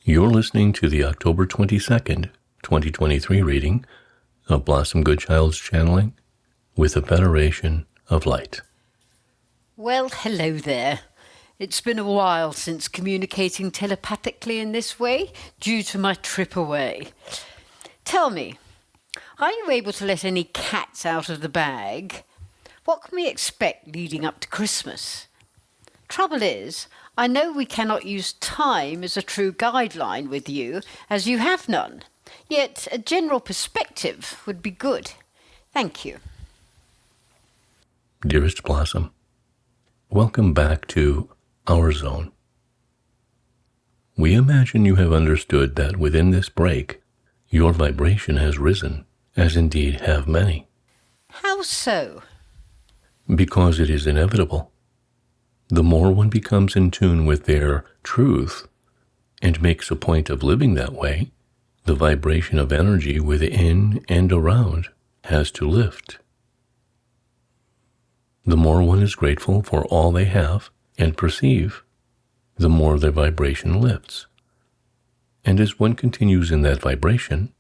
You're listening to the October 22nd, 2023 reading of Blossom Goodchild's channeling with the Federation of Light. Well, hello there. It's been a while since communicating telepathically in this way due to my trip away. Tell me, are you able to let any cats out of the bag? What can we expect leading up to Christmas? Trouble is, I know we cannot use time as a true guideline with you, as you have none. Yet a general perspective would be good. Thank you. Dearest Blossom, welcome back to our zone. We imagine you have understood that within this break, your vibration has risen, as indeed have many. How so? Because it is inevitable. The more one becomes in tune with their truth and makes a point of living that way, the vibration of energy within and around has to lift. The more one is grateful for all they have and perceive, the more their vibration lifts. And as one continues in that vibration,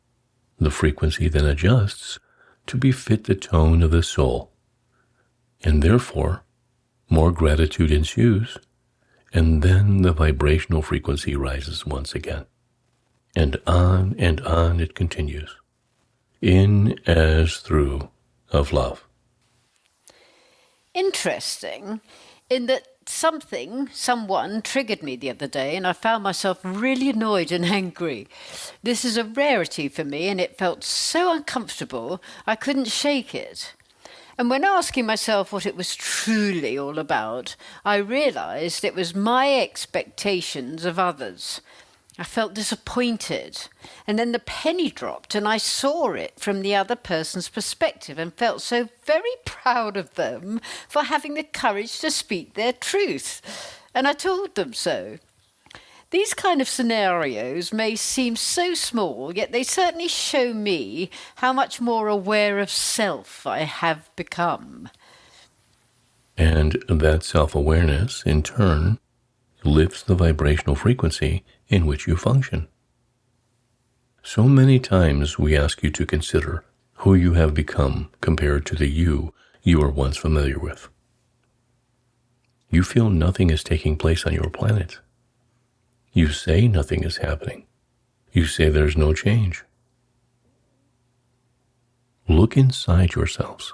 the frequency then adjusts to befit the tone of the soul, and therefore more gratitude ensues, and then the vibrational frequency rises once again. And on it continues, in as through of love. Interesting, in that someone triggered me the other day, and I found myself really annoyed and angry. This is a rarity for me, and it felt so uncomfortable I couldn't shake it. And when asking myself what it was truly all about, I realised it was my expectations of others. I felt disappointed, and then the penny dropped and I saw it from the other person's perspective and felt so very proud of them for having the courage to speak their truth. And I told them so. These kind of scenarios may seem so small, yet they certainly show me how much more aware of self I have become. And that self-awareness, in turn, lifts the vibrational frequency in which you function. So many times we ask you to consider who you have become compared to the you were once familiar with. You feel nothing is taking place on your planet. You say nothing is happening. You say there's no change. Look inside yourselves.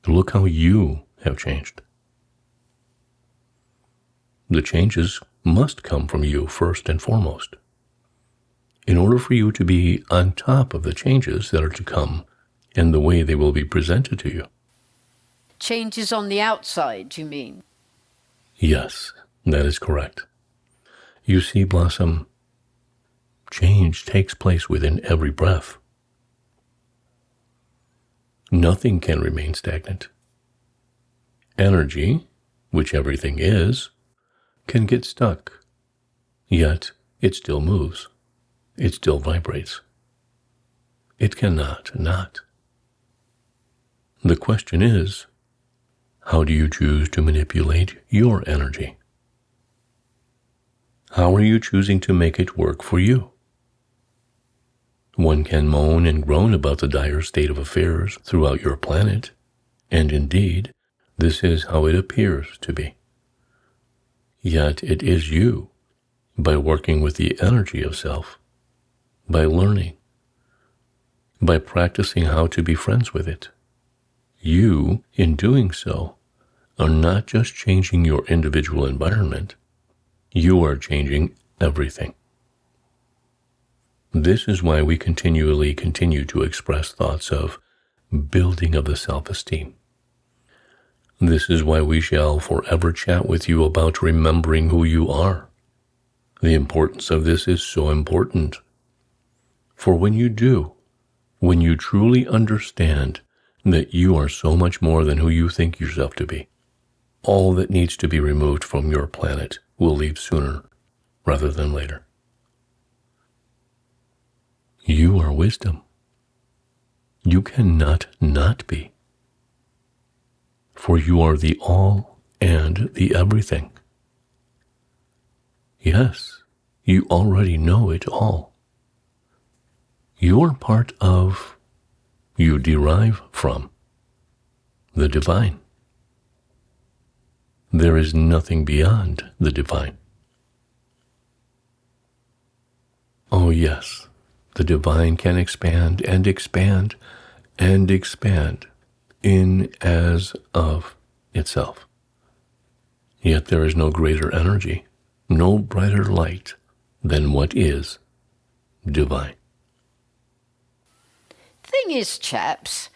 Look how you have changed. The changes must come from you first and foremost. In order for you to be on top of the changes that are to come and the way they will be presented to you. Changes on the outside, you mean? Yes, that is correct. You see, Blossom, change takes place within every breath. Nothing can remain stagnant. Energy, which everything is, can get stuck, yet it still moves. It still vibrates. It cannot not. The question is, how do you choose to manipulate your energy? How are you choosing to make it work for you? One can moan and groan about the dire state of affairs throughout your planet, and indeed, this is how it appears to be. Yet it is you, by working with the energy of self, by learning, by practicing how to be friends with it. You, in doing so, are not just changing your individual environment, you are changing everything. This is why we continually continue to express thoughts of building of the self-esteem. This is why we shall forever chat with you about remembering who you are. The importance of this is so important. For when you do, when you truly understand that you are so much more than who you think yourself to be, all that needs to be removed from your planet will leave sooner rather than later. You are wisdom. You cannot not be. For you are the all and the everything. Yes, You already know it all. You're part of, you derive from, the divine. There is nothing beyond the divine. Oh yes, the divine can expand and expand and expand in as of itself. Yet there is no greater energy, no brighter light than what is divine. Thing is, chaps,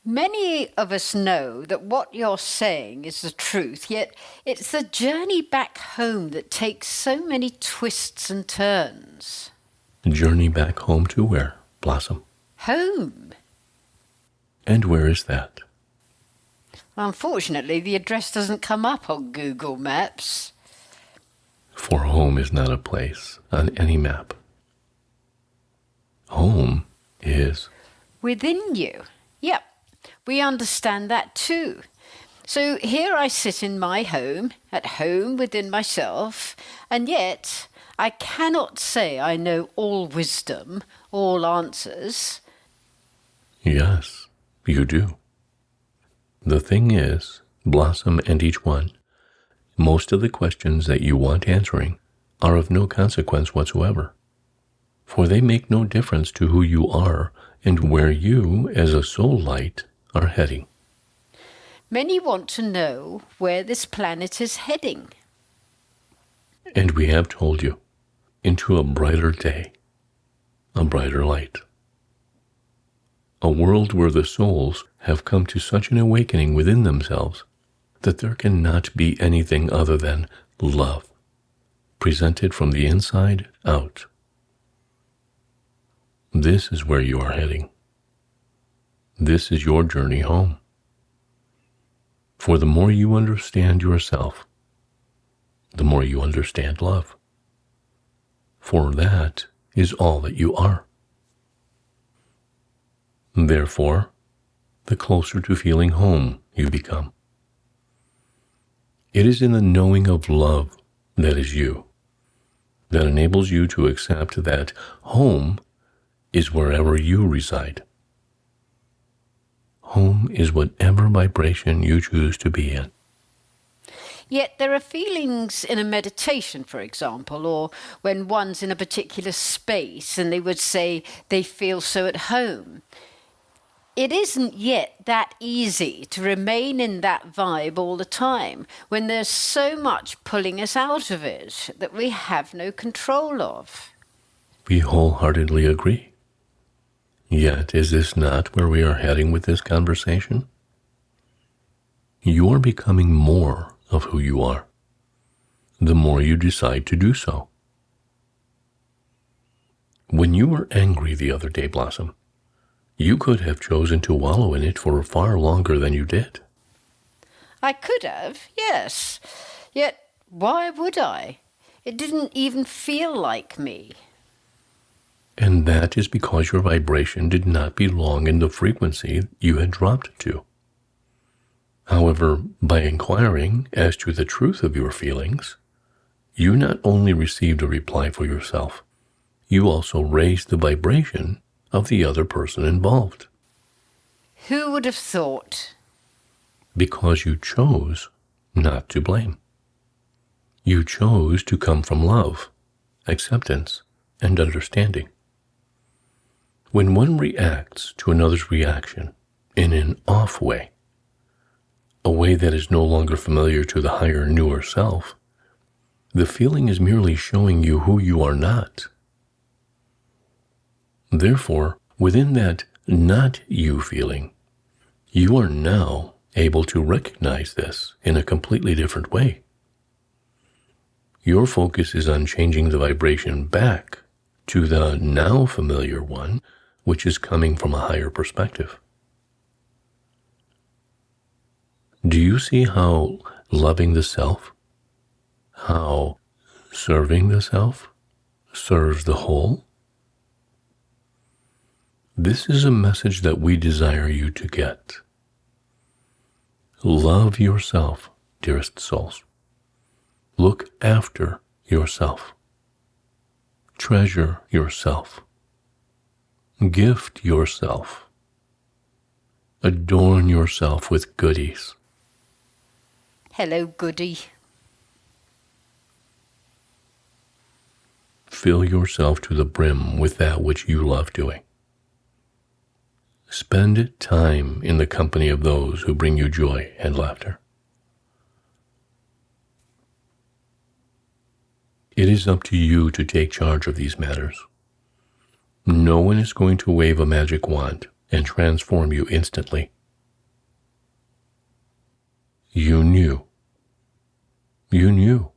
many of us know that what you're saying is the truth, yet it's the journey back home that takes so many twists and turns. Journey back home to where, Blossom? Home. And where is that? Unfortunately, the address doesn't come up on Google Maps. For home is not a place on any map. Home is Within you. Yep, we understand that too. So here I sit in my home, at home within myself, and yet I cannot say I know all wisdom, all answers. yes, you do. The thing is, Blossom and each one, most of the questions that you want answering are of no consequence whatsoever, for they make no difference to who you are and where you, as a soul light, are heading. Many want to know where this planet is heading. And we have told you, into a brighter day, a brighter light. A world where the souls have come to such an awakening within themselves that there cannot be anything other than love, presented from the inside out. This is where you are heading. This is your journey home. For the more you understand yourself, the more you understand love. For that is all that you are. Therefore, the closer to feeling home you become. It is in the knowing of love that is you, that enables you to accept that home is wherever you reside. Home is whatever vibration you choose to be in. Yet there are feelings in a meditation, for example, or when one's in a particular space and they would say they feel so at home. It isn't yet that easy to remain in that vibe all the time when there's so much pulling us out of it that we have no control of. We wholeheartedly agree. Yet, is this not where we are heading with this conversation? You are becoming more of who you are, the more you decide to do so. When you were angry the other day, Blossom, you could have chosen to wallow in it for far longer than you did. I could have, yes. Yet why would I? It didn't even feel like me. And that is because your vibration did not belong in the frequency you had dropped to. However, by inquiring as to the truth of your feelings, you not only received a reply for yourself, you also raised the vibration of the other person involved. Who would have thought? Because you chose not to blame. You chose to come from love, acceptance, and understanding. When one reacts to another's reaction in an off way, a way that is no longer familiar to the higher, newer self, the feeling is merely showing you who you are not. Therefore, within that not you feeling, you are now able to recognize this in a completely different way. Your focus is on changing the vibration back to the now familiar one, which is coming from a higher perspective. Do you see how loving the self, how serving the self serves the whole? This is a message that we desire you to get. Love yourself, dearest souls. Look after yourself. Treasure yourself. Gift yourself. Adorn yourself with goodies. Hello, goodie. Fill yourself to the brim with that which you love doing. Spend time in the company of those who bring you joy and laughter. It is up to you to take charge of these matters. No one is going to wave a magic wand and transform you instantly. You knew. You knew.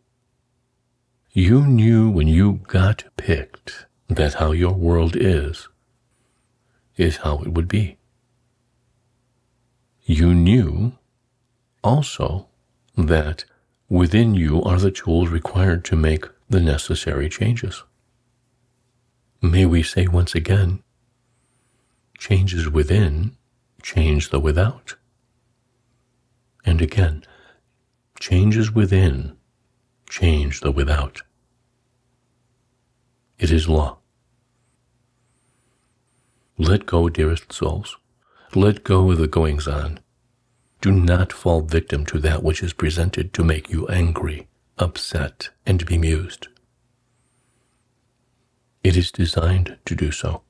You knew when you got picked that how your world is how it would be. You knew also that within you are the tools required to make the necessary changes. May we say once again, changes within change the without. And again, changes within change the without. It is law. Let go, dearest souls. Let go of the goings-on. Do not fall victim to that which is presented to make you angry, upset, and bemused. It is designed to do so.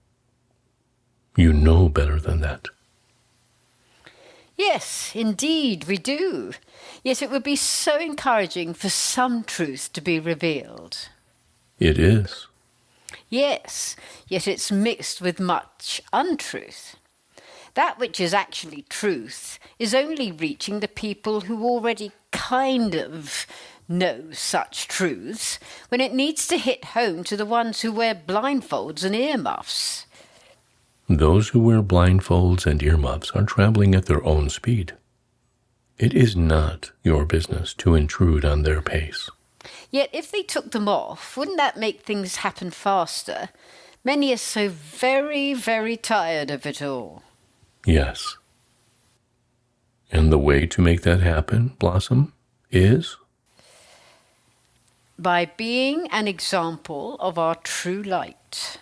You know better than that. Yes, indeed, we do. Yet it would be so encouraging for some truth to be revealed. It is. Yes, yet it's mixed with much untruth. That which is actually truth is only reaching the people who already kind of know such truths, when it needs to hit home to the ones who wear blindfolds and earmuffs. Those who wear blindfolds and earmuffs are traveling at their own speed. It is not your business to intrude on their pace. Yet if they took them off, wouldn't that make things happen faster? Many are so very, very tired of it all. Yes. And the way to make that happen, Blossom, is? By being an example of our true light.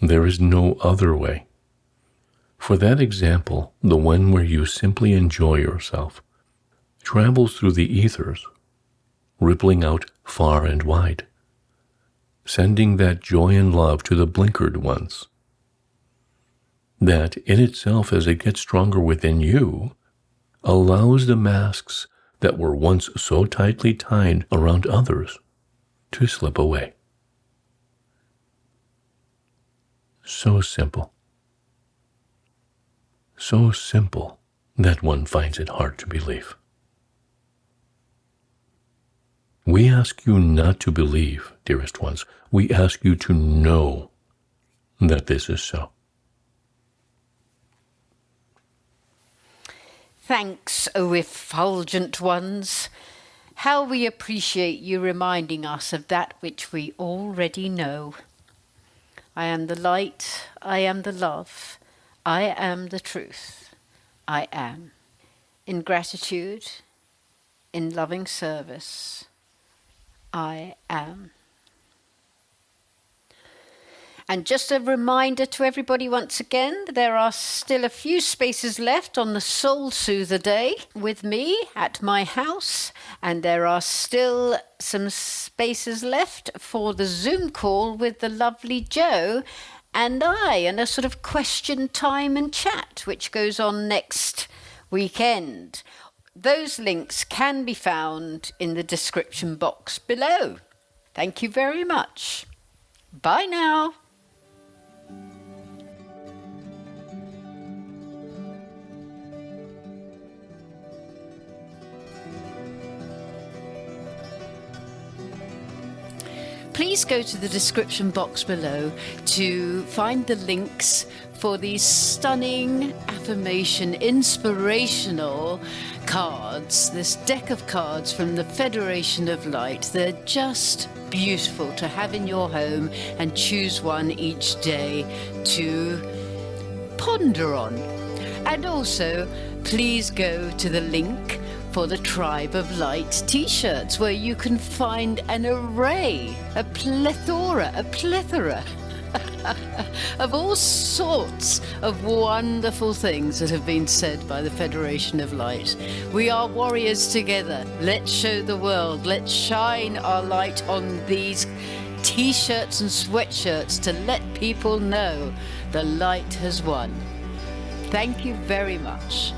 There is no other way. For that example, the one where you simply enjoy yourself, travels through the ethers, rippling out far and wide, sending that joy and love to the blinkered ones. That in itself, as it gets stronger within you, allows the masks that were once so tightly tied around others to slip away. So simple. So simple that one finds it hard to believe. We ask you not to believe, dearest ones. We ask you to know that this is so. Thanks, O effulgent ones. How we appreciate you reminding us of that which we already know. I am the light, I am the love, I am the truth, I am. In gratitude, in loving service, I am. And just a reminder to everybody once again, there are still a few spaces left on the Soul Soother Day with me at my house, and there are still some spaces left for the Zoom call with the lovely Jo and I, and a sort of question time and chat, which goes on next weekend. Those links can be found in the description box below. Thank you very much. Bye now. Please go to the description box below to find the links for these stunning affirmation, inspirational cards, this deck of cards from the Federation of Light. They're just beautiful to have in your home, and choose one each day to ponder on. And also, please go to the link for the Tribe of Light t-shirts, where you can find an array, a plethora of all sorts of wonderful things that have been said by the Federation of Light. We are warriors together. Let's show the world. Let's shine our light on these t-shirts and sweatshirts to let people know the light has won. Thank you very much.